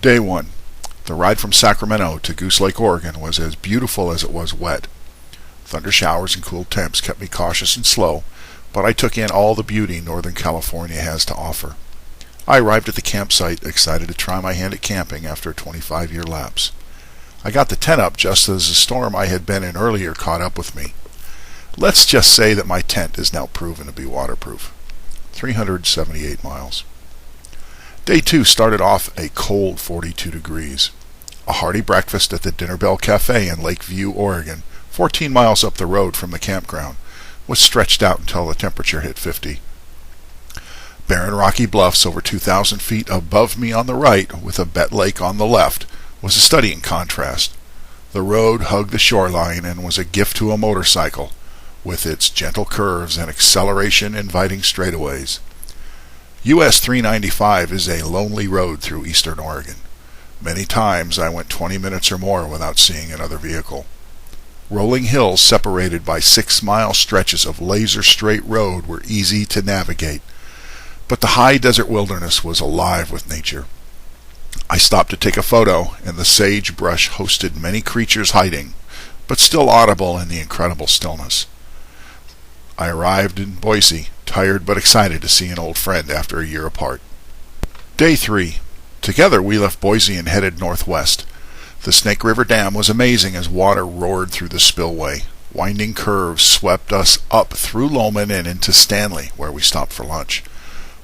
Day 1. The ride from Sacramento to Goose Lake, Oregon was as beautiful as it was wet. Thunder showers and cool temps kept me cautious and slow, but I took in all the beauty Northern California has to offer. I arrived at the campsite excited to try my hand at camping after a 25-year lapse. I got the tent up just as the storm I had been in earlier caught up with me. Let's just say that my tent is now proven to be waterproof. 378 miles. Day 2 started off a cold 42 degrees. A hearty breakfast at the Dinner Bell Cafe in Lakeview, Oregon, 14 miles up the road from the campground, was stretched out until the temperature hit 50. Barren rocky bluffs over 2,000 feet above me on the right, with a bet lake on the left, was a study in contrast. The road hugged the shoreline and was a gift to a motorcycle, with its gentle curves and acceleration inviting straightaways. US 395 is a lonely road through eastern Oregon. Many times I went 20 minutes or more without seeing another vehicle. Rolling hills separated by 6-mile stretches of laser-straight road were easy to navigate, but the high desert wilderness was alive with nature. I stopped to take a photo, and the sagebrush hosted many creatures hiding, but still audible in the incredible stillness. I arrived in Boise, tired but excited to see an old friend after a year apart. Day 3. Together we left Boise and headed northwest. The Snake River Dam was amazing as water roared through the spillway. Winding curves swept us up through Lowman and into Stanley, where we stopped for lunch.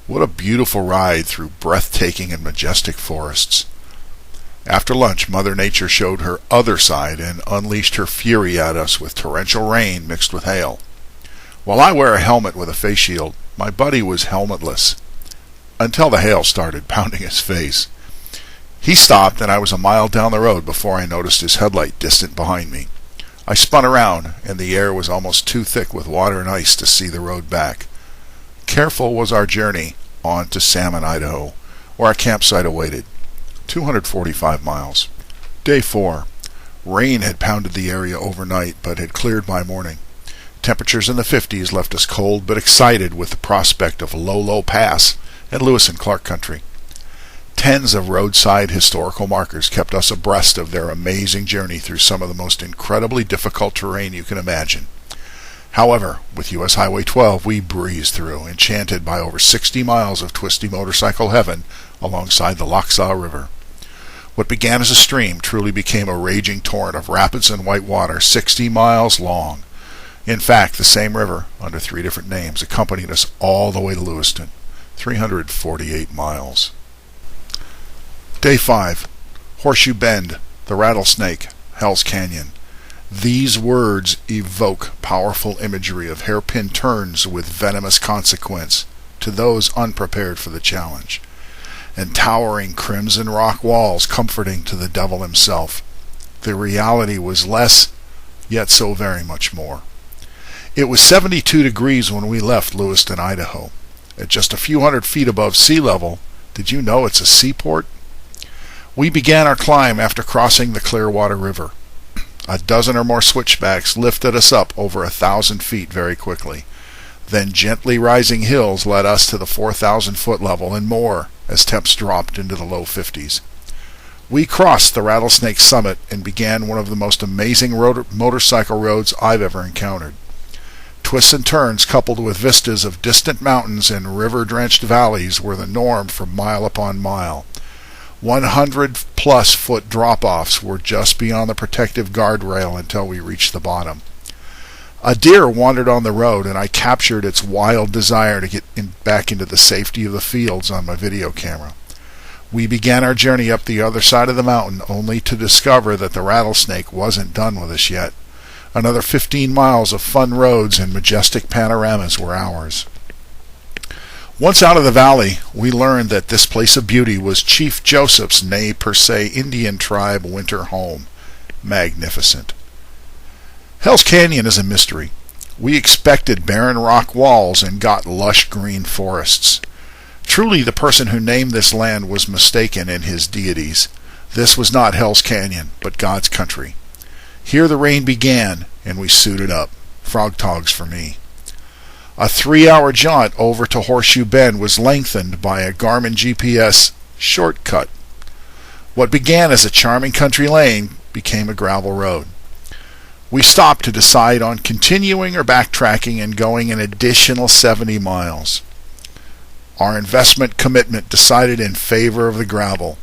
What a beautiful ride through breathtaking and majestic forests. After lunch, Mother Nature showed her other side and unleashed her fury at us with torrential rain mixed with hail. While I wear a helmet with a face shield, my buddy was helmetless, until the hail started pounding his face. He stopped, and I was a mile down the road before I noticed his headlight distant behind me. I spun around, and the air was almost too thick with water and ice to see the road back. Careful was our journey on to Summ, Idaho, where our campsite awaited. 245 miles. Day 4. Rain had pounded the area overnight, but had cleared by morning. Temperatures in the 50s left us cold but excited with the prospect of LOLO Pass and Lewis and Clark country. Tens of roadside historical markers kept us abreast of their amazing journey through some of the most incredibly difficult terrain you can imagine. However, with US Highway 12 we breezed through, enchanted by over 60 miles of twisty motorcycle heaven alongside the Lochsa River. What began as a stream truly became a raging torrent of rapids and white water 60 miles long. In fact, the same river, under 3 different names, accompanied us all the way to Lewiston, 348 miles. Day 5. Horseshoe Bend, the Rattlesnake, Hell's Canyon. These words evoke powerful imagery of hairpin turns with venomous consequence to those unprepared for the challenge, and towering crimson rock walls comforting to the devil himself. The reality was less, yet so very much more. It was 72 degrees when we left Lewiston, Idaho. At just a few hundred feet above sea level, did you know it's a seaport? We began our climb after crossing the Clearwater River. A dozen or more switchbacks lifted us up over 1,000 feet very quickly. Then gently rising hills led us to the 4,000-foot level and more as temps dropped into the low 50s. We crossed the Rattlesnake summit and began one of the most amazing motorcycle roads I've ever encountered. Twists and turns coupled with vistas of distant mountains and river-drenched valleys were the norm for mile upon mile. 100-plus foot drop-offs were just beyond the protective guardrail until we reached the bottom. A deer wandered on the road, and I captured its wild desire to get back into the safety of the fields on my video camera. We began our journey up the other side of the mountain, only to discover that the Rattlesnake wasn't done with us yet. Another 15 miles of fun roads and majestic panoramas were ours. Once out of the valley, we learned that this place of beauty was Chief Joseph's Nez Perce Indian tribe winter home. Magnificent. Hell's Canyon is a mystery. We expected barren rock walls and got lush green forests. Truly, the person who named this land was mistaken in his deities. This was not Hell's Canyon, but God's country. Here the rain began, and we suited up. Frog togs for me. A 3-hour jaunt over to Horseshoe Bend was lengthened by a Garmin GPS shortcut. What began as a charming country lane became a gravel road. We stopped to decide on continuing or backtracking and going an additional 70 miles. Our investment commitment decided in favor of the gravel,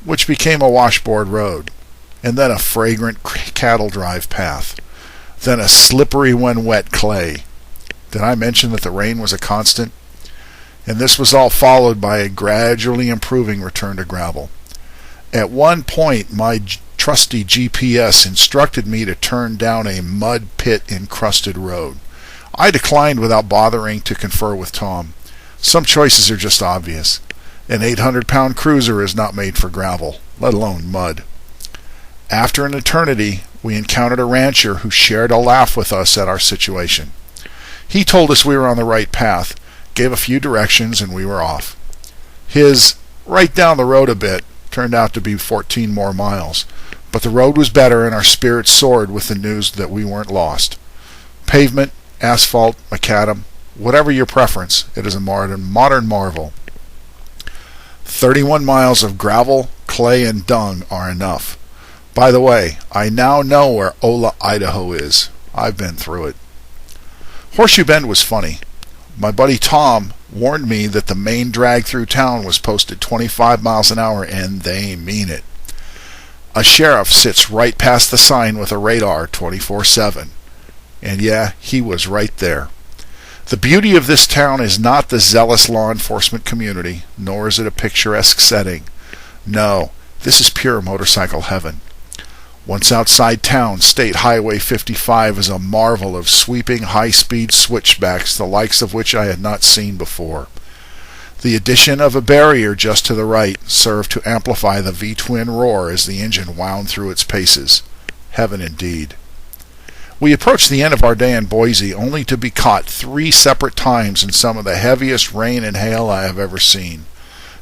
which became a washboard road, and then a fragrant cattle drive path, then a slippery when wet clay. Did I mention that the rain was a constant? And this was all followed by a gradually improving return to gravel. At one point, my trusty GPS instructed me to turn down a mud pit-encrusted road. I declined without bothering to confer with Tom. Some choices are just obvious. An 800-pound cruiser is not made for gravel, let alone mud. After an eternity, we encountered a rancher who shared a laugh with us at our situation. He told us we were on the right path, gave a few directions, and we were off. His right down the road a bit turned out to be 14 more miles, but the road was better and our spirits soared with the news that we weren't lost. Pavement, asphalt, macadam, whatever your preference, it is a modern marvel. 31 miles of gravel, clay, and dung are enough. By the way, I now know where Ola, Idaho is. I've been through it. Horseshoe Bend was funny. My buddy Tom warned me that the main drag through town was posted 25 miles an hour, and they mean it. A sheriff sits right past the sign with a radar 24/7. And yeah, he was right there. The beauty of this town is not the zealous law enforcement community, nor is it a picturesque setting. No, this is pure motorcycle heaven. Once outside town, State Highway 55 is a marvel of sweeping high-speed switchbacks, the likes of which I had not seen before. The addition of a barrier just to the right served to amplify the V-twin roar as the engine wound through its paces. Heaven indeed. We approached the end of our day in Boise only to be caught 3 separate times in some of the heaviest rain and hail I have ever seen.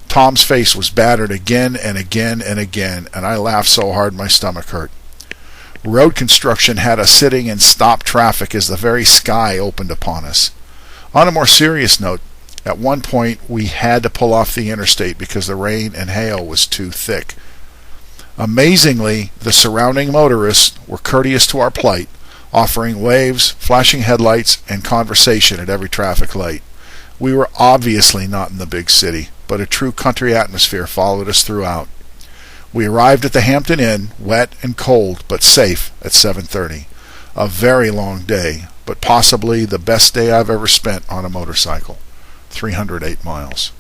Tom's face was battered again and again and again, and I laughed so hard my stomach hurt. Road construction had us sitting in stop traffic as the very sky opened upon us. On a more serious note, at one point we had to pull off the interstate because the rain and hail was too thick. Amazingly, the surrounding motorists were courteous to our plight, offering waves, flashing headlights, and conversation at every traffic light. We were obviously not in the big city, but a true country atmosphere followed us throughout. We arrived at the Hampton Inn, wet and cold, but safe, at 7:30. A very long day, but possibly the best day I've ever spent on a motorcycle. 308 miles.